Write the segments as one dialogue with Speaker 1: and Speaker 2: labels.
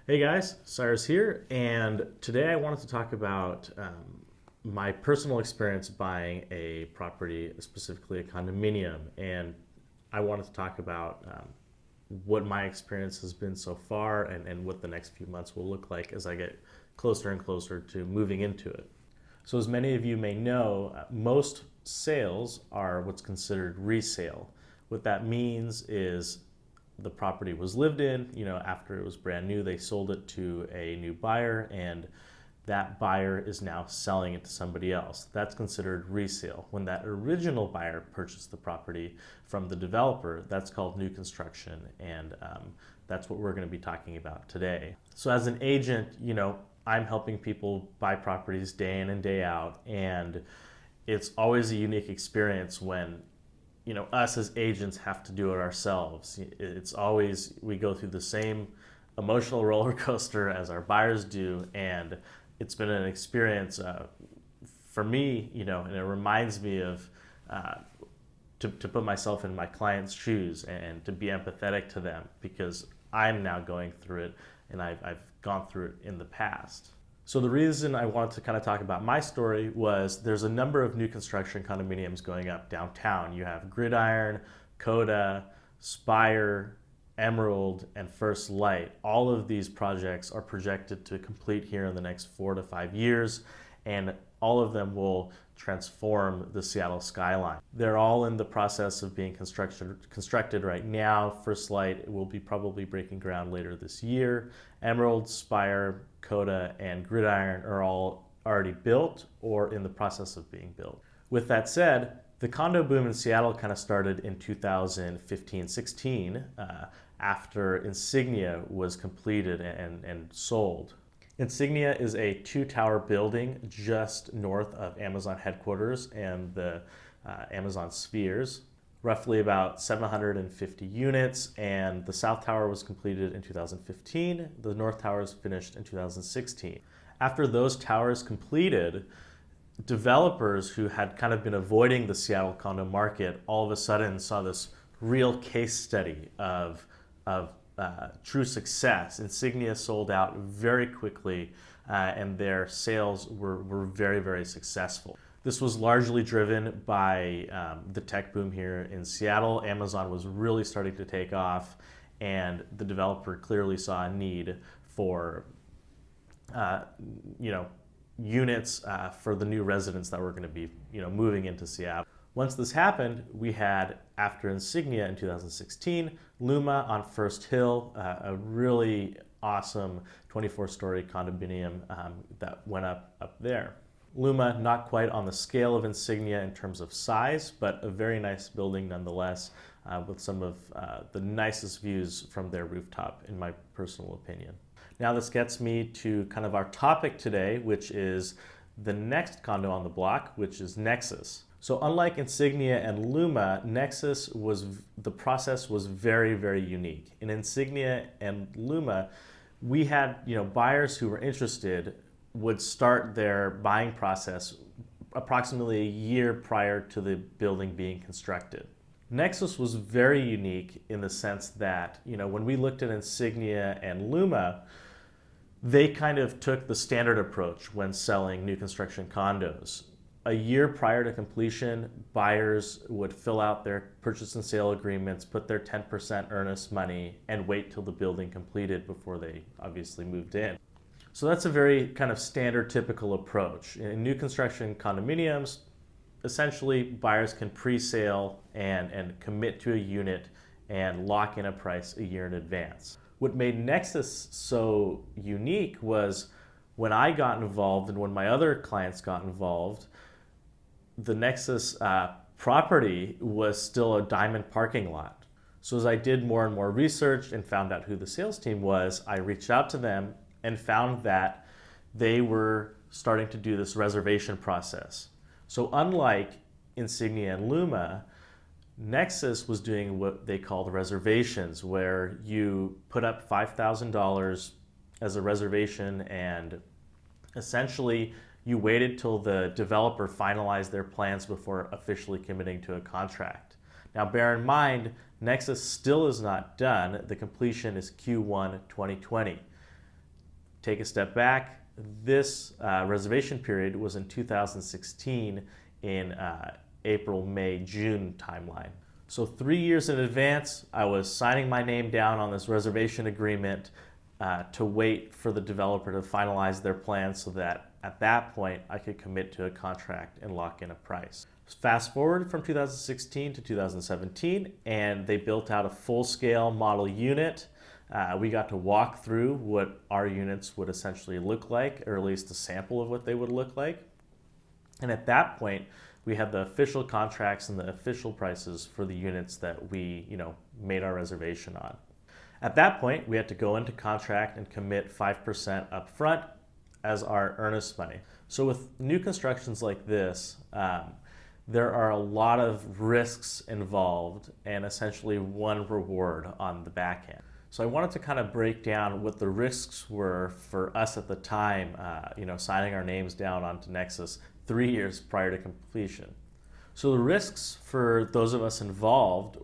Speaker 1: Hey guys, Cyrus here, and today I wanted to talk about my personal experience buying a property, specifically a condominium, and I wanted to talk about what my experience has been so far and what the next few months will look like as I get closer and closer to moving into it. So, as many of you may know, most sales are what's considered resale. What that means is the property was lived in, after it was brand new, they sold it to a new buyer, and that buyer is now selling it to somebody else. That's considered resale. When that original buyer purchased the property from the developer, that's called new construction, and that's what we're going to be talking about today. So, as an agent, I'm helping people buy properties day in and day out, and it's always a unique experience when us as agents have to do it ourselves. It's always, we go through the same emotional roller coaster as our buyers do, and it's been an experience for me, and it reminds me of to put myself in my client's shoes and to be empathetic to them because I'm now going through it and I've gone through it in the past. So the reason I wanted to kind of talk about my story was there's a number of new construction condominiums going up downtown. You have Gridiron, Coda, Spire, Emerald, and First Light. All of these projects are projected to complete here in the next 4 to 5 years, and all of them will transform the Seattle skyline. They're all in the process of being constructed right now. First Light will be probably breaking ground later this year. Emerald, Spire, Coda, and Gridiron are all already built or in the process of being built. With that said, the condo boom in Seattle kind of started in 2015-16 after Insignia was completed and sold. Insignia is a 2-tower building just north of Amazon headquarters and the Amazon spheres, roughly about 750 units, and the South Tower was completed in 2015. The North Tower was finished in 2016. After those towers completed, developers who had kind of been avoiding the Seattle condo market all of a sudden saw this real case study of true success. Insignia sold out very quickly, and their sales were very, very successful. This was largely driven by the tech boom here in Seattle. Amazon was really starting to take off, and the developer clearly saw a need for units for the new residents that were going to be moving into Seattle. Once this happened, we had, after Insignia in 2016, Luma on First Hill, a really awesome 24-story condominium that went up there. Luma, not quite on the scale of Insignia in terms of size, but a very nice building nonetheless, with some of the nicest views from their rooftop, in my personal opinion. Now this gets me to kind of our topic today, which is the next condo on the block, which is Nexus. So unlike Insignia and Luma, Nexus the process was very, very unique. In Insignia and Luma, we had buyers who were interested would start their buying process approximately a year prior to the building being constructed. Nexus was very unique in the sense that when we looked at Insignia and Luma, they kind of took the standard approach when selling new construction condos. A year prior to completion, buyers would fill out their purchase and sale agreements, put their 10% earnest money, and wait till the building completed before they obviously moved in. So that's a very kind of standard, typical approach. In new construction condominiums, essentially buyers can pre-sale and commit to a unit and lock in a price a year in advance. What made Nexus so unique was when I got involved and when my other clients got involved, the Nexus property was still a diamond parking lot. So as I did more and more research and found out who the sales team was, I reached out to them and found that they were starting to do this reservation process. So unlike Insignia and Luma, Nexus was doing what they call the reservations, where you put up $5,000 as a reservation and essentially you waited till the developer finalized their plans before officially committing to a contract. Now bear in mind, Nexus still is not done. The completion is Q1 2020. take a step back, this reservation period was in 2016 in April, May, June timeline. So 3 years in advance, I was signing my name down on this reservation agreement to wait for the developer to finalize their plans so that at that point I could commit to a contract and lock in a price. Fast forward from 2016 to 2017, and they built out a full-scale model unit. We got to walk through what our units would essentially look like, or at least a sample of what they would look like. And at that point, we had the official contracts and the official prices for the units that we, made our reservation on. At that point, we had to go into contract and commit 5% up front as our earnest money. So with new constructions like this, there are a lot of risks involved and essentially one reward on the back end. So I wanted to kind of break down what the risks were for us at the time, signing our names down onto Nexus 3 years prior to completion. So the risks for those of us involved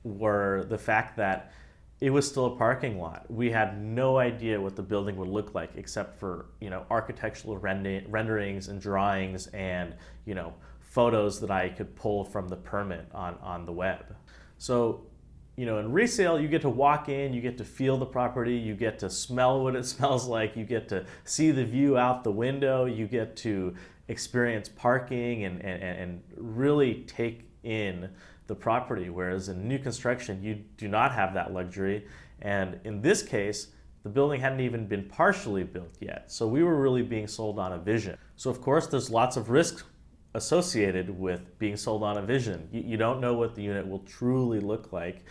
Speaker 1: were the fact that it was still a parking lot. We had no idea what the building would look like except for, architectural renderings and drawings and, photos that I could pull from the permit on the web. So, in resale, you get to walk in, you get to feel the property, you get to smell what it smells like, you get to see the view out the window, you get to experience parking and really take in the property, whereas in new construction, you do not have that luxury. And in this case, the building hadn't even been partially built yet. So we were really being sold on a vision. So of course, there's lots of risks associated with being sold on a vision. You don't know what the unit will truly look like.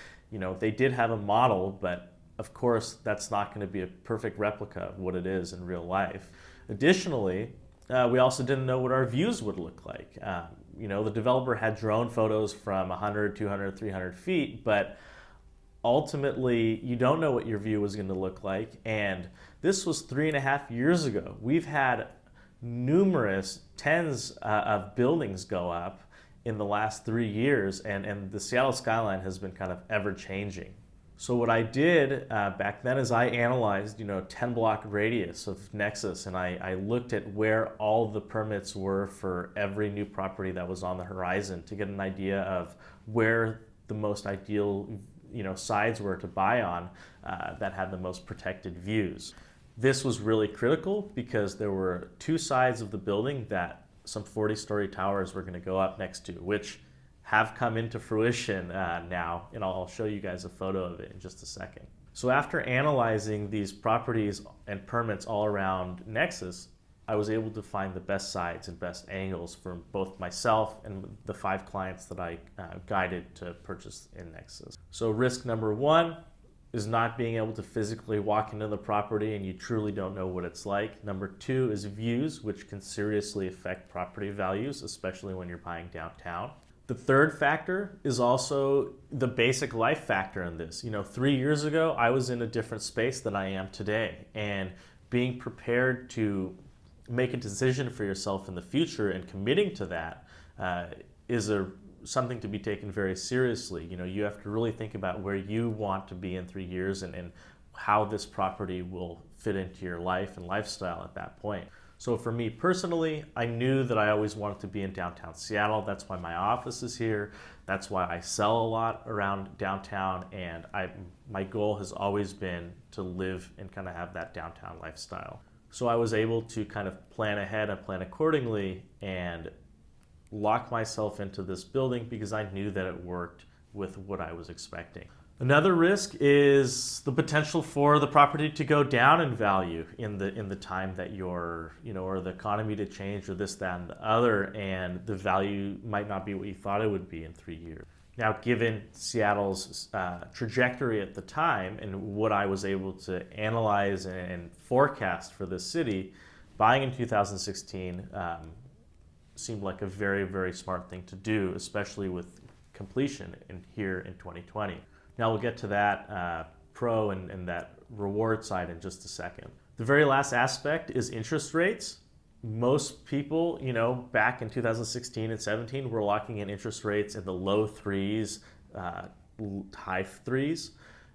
Speaker 1: They did have a model, but of course, that's not going to be a perfect replica of what it is in real life. Additionally, we also didn't know what our views would look like. The developer had drone photos from 100, 200, 300 feet, but ultimately you don't know what your view was going to look like. And this was 3.5 years ago. We've had numerous tens of buildings go up in the last 3 years, and the Seattle skyline has been kind of ever changing. So what I did back then is I analyzed, 10 block radius of Nexus, and I looked at where all the permits were for every new property that was on the horizon to get an idea of where the most ideal, sides were to buy on that had the most protected views. This was really critical because there were 2 sides of the building that some 40-story towers were going to go up next to, which have come into fruition now, and I'll show you guys a photo of it in just a second. So after analyzing these properties and permits all around Nexus, I was able to find the best sites and best angles for both myself and the 5 clients that I guided to purchase in Nexus. So risk number 1 is not being able to physically walk into the property and you truly don't know what it's like. Number 2 is views, which can seriously affect property values, especially when you're buying downtown. The third factor is also the basic life factor in this. 3 years ago, I was in a different space than I am today. And being prepared to make a decision for yourself in the future and committing to that is something to be taken very seriously. You have to really think about where you want to be in 3 years and how this property will fit into your life and lifestyle at that point. So for me personally, I knew that I always wanted to be in downtown Seattle. That's why my office is here. That's why I sell a lot around downtown. And my goal has always been to live and kind of have that downtown lifestyle. So I was able to kind of plan ahead and plan accordingly and lock myself into this building because I knew that it worked with what I was expecting. Another risk is the potential for the property to go down in value in the time that you're, or the economy to change or this, that, and the other, and the value might not be what you thought it would be in 3 years. Now, given Seattle's trajectory at the time and what I was able to analyze and forecast for this city, buying in 2016 seemed like a very, very smart thing to do, especially with completion here in 2020. Now we'll get to that pro and that reward side in just a second. The very last aspect is interest rates. Most people, back in 2016 and 17 were locking in interest rates in the low 3s, high 3s.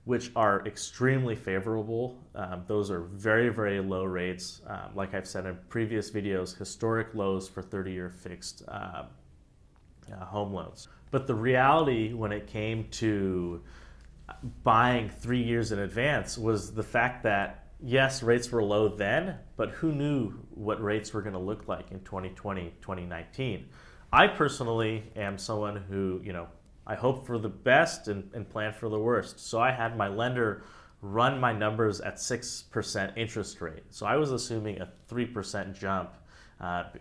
Speaker 1: which are extremely favorable. Those are very, very low rates. Like I've said in previous videos, historic lows for 30-year fixed home loans. But the reality when it came to buying 3 years in advance was the fact that, yes, rates were low then, but who knew what rates were going to look like in 2020, 2019? I personally am someone who, I hope for the best and plan for the worst. So I had my lender run my numbers at 6% interest rate. So I was assuming a 3% jump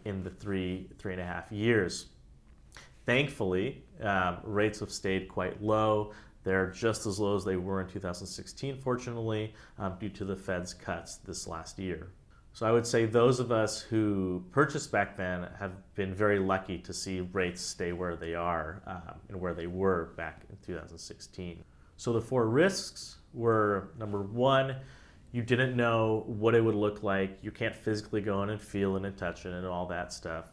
Speaker 1: in the 3.5 years. Thankfully, rates have stayed quite low. They're just as low as they were in 2016, fortunately, due to the Fed's cuts this last year. So I would say those of us who purchased back then have been very lucky to see rates stay where they are and where they were back in 2016. So the 4 risks were, number 1, you didn't know what it would look like. You can't physically go in and feel it and touch it and all that stuff.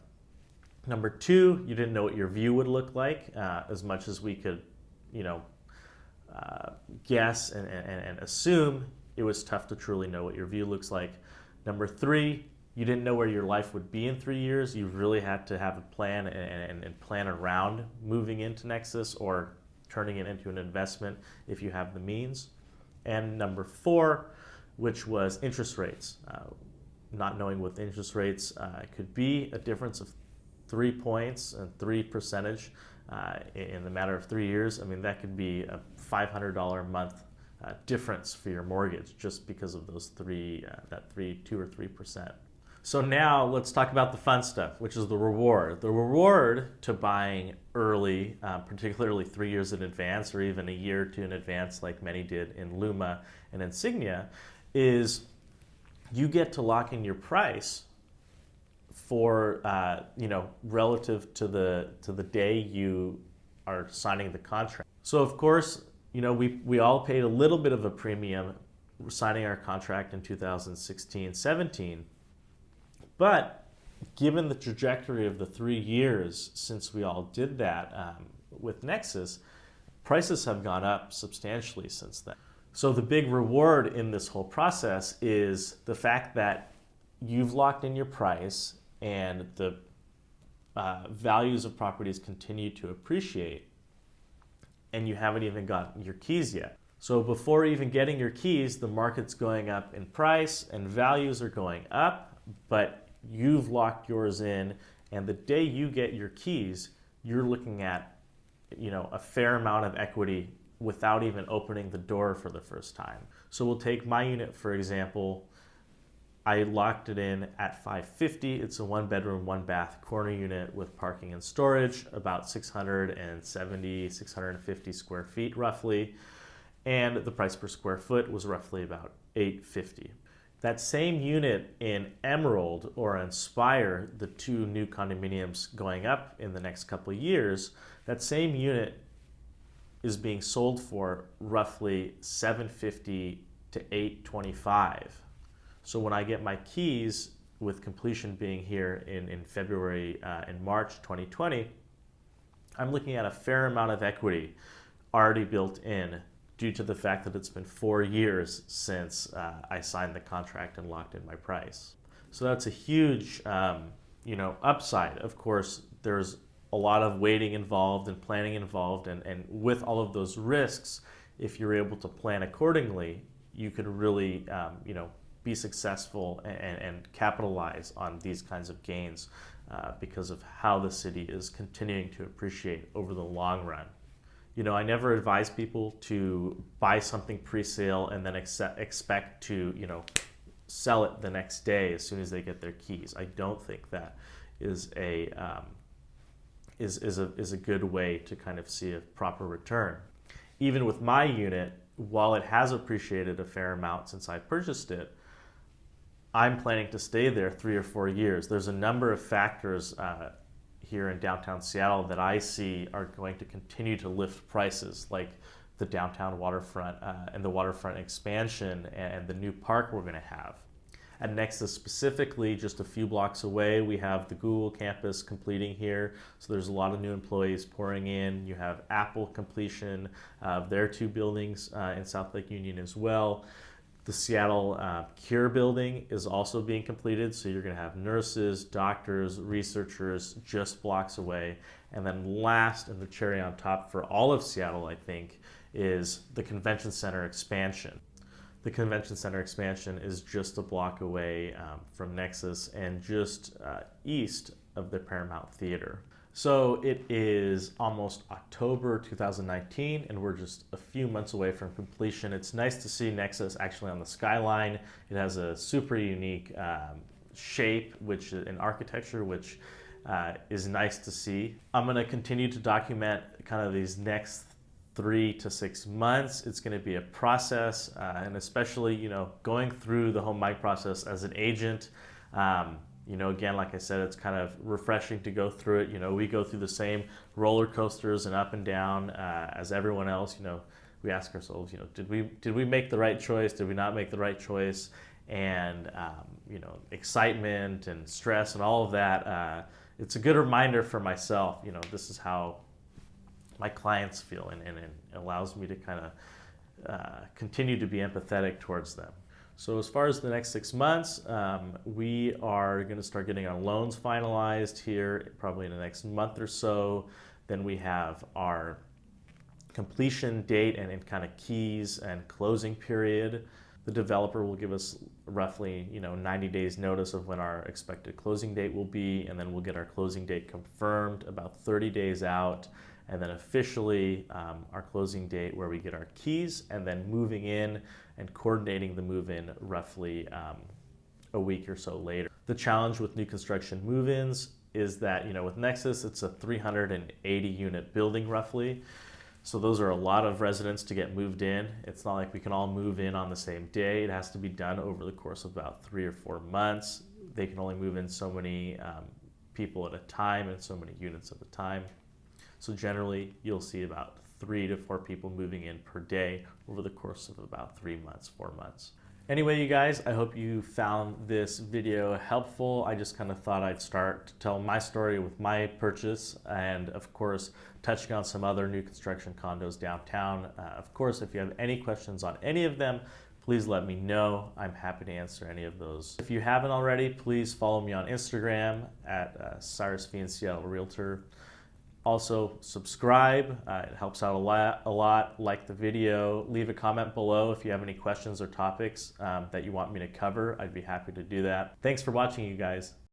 Speaker 1: Number 2, you didn't know what your view would look like. As much as we could, guess and assume, it was tough to truly know what your view looks like. Number 3, you didn't know where your life would be in 3 years. You really had to have a plan and plan around moving into Nexus or turning it into an investment if you have the means. And number 4, which was interest rates. Not knowing what the interest rates could be, a difference of 3 points and 3% in the matter of 3 years. I mean, that could be a $500 a month difference for your mortgage just because of those 2 or 3%. So now let's talk about the fun stuff, which is the reward. The reward to buying early, particularly 3 years in advance or even a year or 2 in advance like many did in Luma and Insignia, is you get to lock in your price for relative to the day you are signing the contract. So of course, we all paid a little bit of a premium signing our contract in 2016-17, but given the trajectory of the 3 years since we all did that with Nexus, prices have gone up substantially since then. So the big reward in this whole process is the fact that you've locked in your price and the values of properties continue to appreciate, and you haven't even gotten your keys yet. So before even getting your keys, the market's going up in price and values are going up, but you've locked yours in, and the day you get your keys, you're looking at a fair amount of equity without even opening the door for the first time. So we'll take my unit, for example. I locked it in at $550. It's a 1-bedroom, 1-bath corner unit with parking and storage, about 670, 650 square feet roughly. And the price per square foot was roughly about $850. That same unit in Emerald or Inspire, the 2 new condominiums going up in the next couple of years, that same unit is being sold for roughly $750 to $825. So when I get my keys, with completion being here in February and March 2020, I'm looking at a fair amount of equity already built in due to the fact that it's been 4 years since I signed the contract and locked in my price. So that's a huge upside. Of course, there's a lot of waiting involved and planning involved, and with all of those risks, if you're able to plan accordingly, you could really be successful and capitalize on these kinds of gains because of how the city is continuing to appreciate over the long run. I never advise people to buy something pre-sale and then expect to sell it the next day as soon as they get their keys. I don't think that is a good way to kind of see a proper return. Even with my unit, while it has appreciated a fair amount since I purchased it, I'm planning to stay there 3 or 4 years. There's a number of factors here in downtown Seattle that I see are going to continue to lift prices, like the downtown waterfront and the waterfront expansion and the new park we're going to have. At Nexus specifically, just a few blocks away, we have the Google campus completing here. So there's a lot of new employees pouring in. You have Apple completion of their 2 buildings in South Lake Union as well. The Seattle Cure building is also being completed, so you're going to have nurses, doctors, researchers just blocks away. And then last, and the cherry on top for all of Seattle, I think, is the Convention Center expansion. The Convention Center expansion is just a block away from Nexus and just east of the Paramount Theater. So it is almost October 2019, and we're just a few months away from completion. It's nice to see Nexus actually on the skyline. It has a super unique shape, which in architecture, which is nice to see. I'm going to continue to document kind of these next 3 to 6 months. It's going to be a process, and especially, you know, going through the home buying process as an agent. You know, again, like I said, it's kind of refreshing to go through it. You know, we go through the same roller coasters and up and down as everyone else. You know, we ask ourselves, you know, did we make the right choice? Did we not make the right choice? And you know, excitement and stress and all of that. It's a good reminder for myself. You know, this is how my clients feel, and it allows me to kind of continue to be empathetic towards them. So as far as the next 6 months, we are going to start getting our loans finalized here probably in the next month or so. Then we have our completion date and kind of keys and closing period. The developer will give us roughly, you know, 90 days notice of when our expected closing date will be, and then we'll get our closing date confirmed about 30 days out. And then officially our closing date where we get our keys, and then moving in and coordinating the move-in roughly a week or so later. The challenge with new construction move-ins is that, you know, with Nexus, it's a 380 unit building roughly. So those are a lot of residents to get moved in. It's not like we can all move in on the same day. It has to be done over the course of about 3 or 4 months. They can only move in so many people at a time and so many units at a time. So generally, you'll see about 3 to 4 people moving in per day over the course of about 3 months, 4 months. Anyway, you guys, I hope you found this video helpful. I just kind of thought I'd start to tell my story with my purchase, and of course, touching on some other new construction condos downtown. Of course, if you have any questions on any of them, please let me know. I'm happy to answer any of those. If you haven't already, please follow me on Instagram at cyrusfiene Seattle Realtor. Also, subscribe. It helps out a lot. Like the video. Leave a comment below if you have any questions or topics that you want me to cover. I'd be happy to do that. Thanks for watching, you guys.